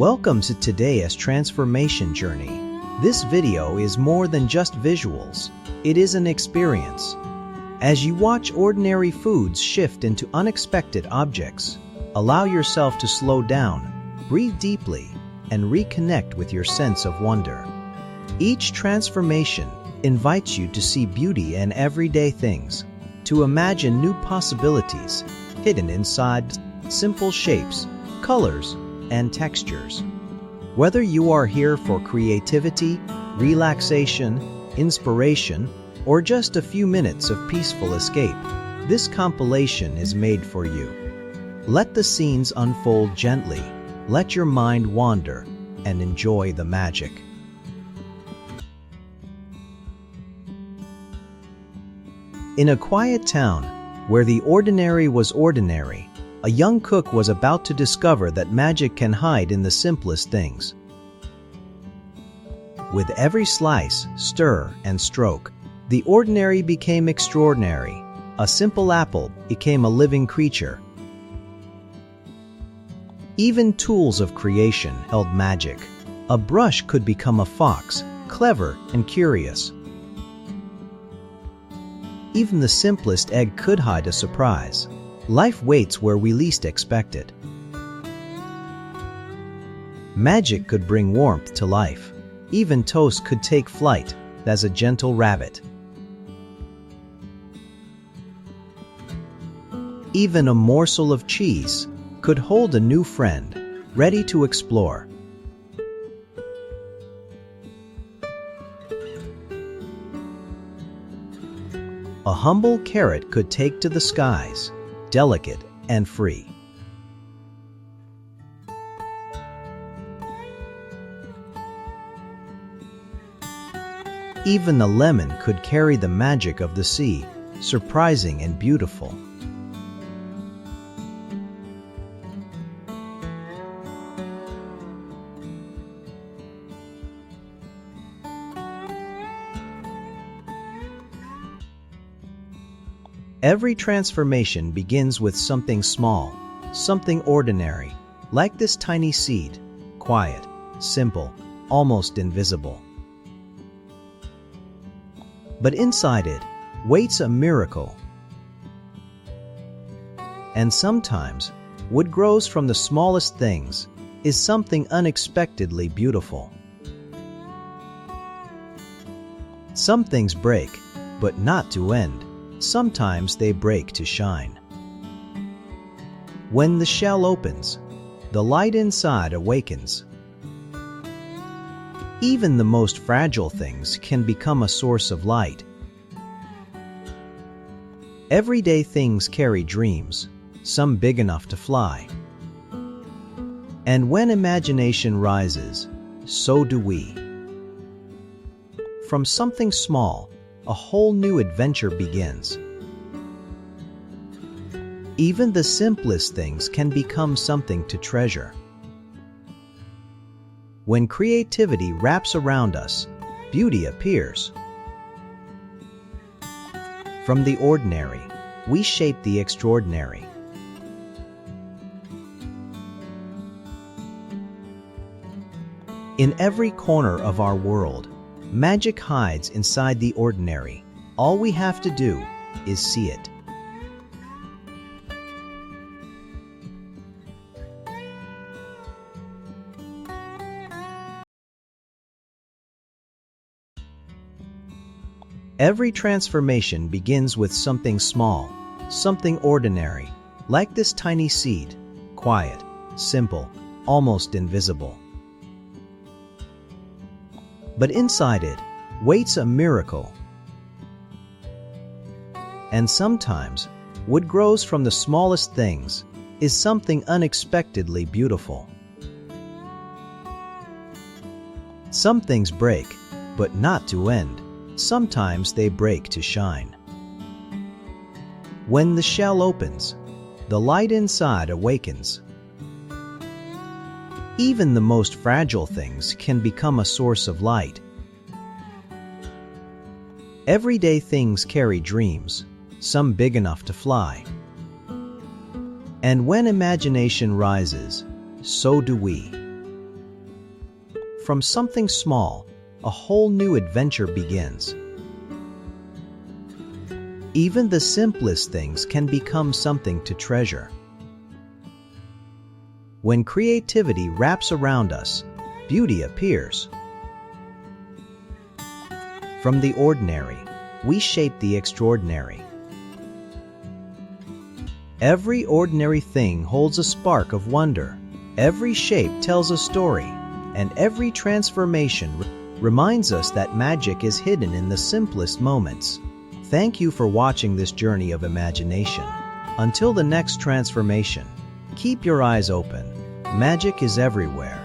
Welcome to today's transformation journey. This video is more than just visuals. It is an experience. As you watch ordinary foods shift into unexpected objects, allow yourself to slow down, breathe deeply, and reconnect with your sense of wonder. Each transformation invites you to see beauty in everyday things, to imagine new possibilities hidden inside simple shapes, colors, and textures. Whether you are here for creativity, relaxation, inspiration, or just a few minutes of peaceful escape, this compilation is made for you. Let the scenes unfold gently, let your mind wander, and enjoy the magic. In a quiet town, where the ordinary was ordinary, a young cook was about to discover that magic can hide in the simplest things. With every slice, stir, and stroke, the ordinary became extraordinary. A simple apple became a living creature. Even tools of creation held magic. A brush could become a fox, clever and curious. Even the simplest egg could hide a surprise. Life waits where we least expect it. Magic could bring warmth to life. Even toast could take flight as a gentle rabbit. Even a morsel of cheese could hold a new friend, ready to explore. A humble carrot could take to the skies, delicate and free. Even the lemon could carry the magic of the sea, surprising and beautiful. Every transformation begins with something small, something ordinary, like this tiny seed, quiet, simple, almost invisible. But inside it waits a miracle. And sometimes, what grows from the smallest things is something unexpectedly beautiful. Some things break, but not to end. Sometimes they break to shine. When the shell opens, the light inside awakens. Even the most fragile things can become a source of light. Everyday things carry dreams, some big enough to fly. And when imagination rises, so do we. From something small, a whole new adventure begins. Even the simplest things can become something to treasure. When creativity wraps around us, beauty appears. From the ordinary, we shape the extraordinary. In every corner of our world, magic hides inside the ordinary. All we have to do is see it. Every transformation begins with something small, something ordinary, like this tiny seed, quiet, simple, almost invisible. But inside it waits a miracle. And sometimes, what grows from the smallest things is something unexpectedly beautiful. Some things break, but not to end. Sometimes they break to shine. When the shell opens, the light inside awakens. Even the most fragile things can become a source of light. Everyday things carry dreams, some big enough to fly. And when imagination rises, so do we. From something small, a whole new adventure begins. Even the simplest things can become something to treasure. When creativity wraps around us, beauty appears. From the ordinary, we shape the extraordinary. Every ordinary thing holds a spark of wonder. Every shape tells a story, and every transformation reminds us that magic is hidden in the simplest moments. Thank you for watching this journey of imagination. Until the next transformation, keep your eyes open. Magic is everywhere.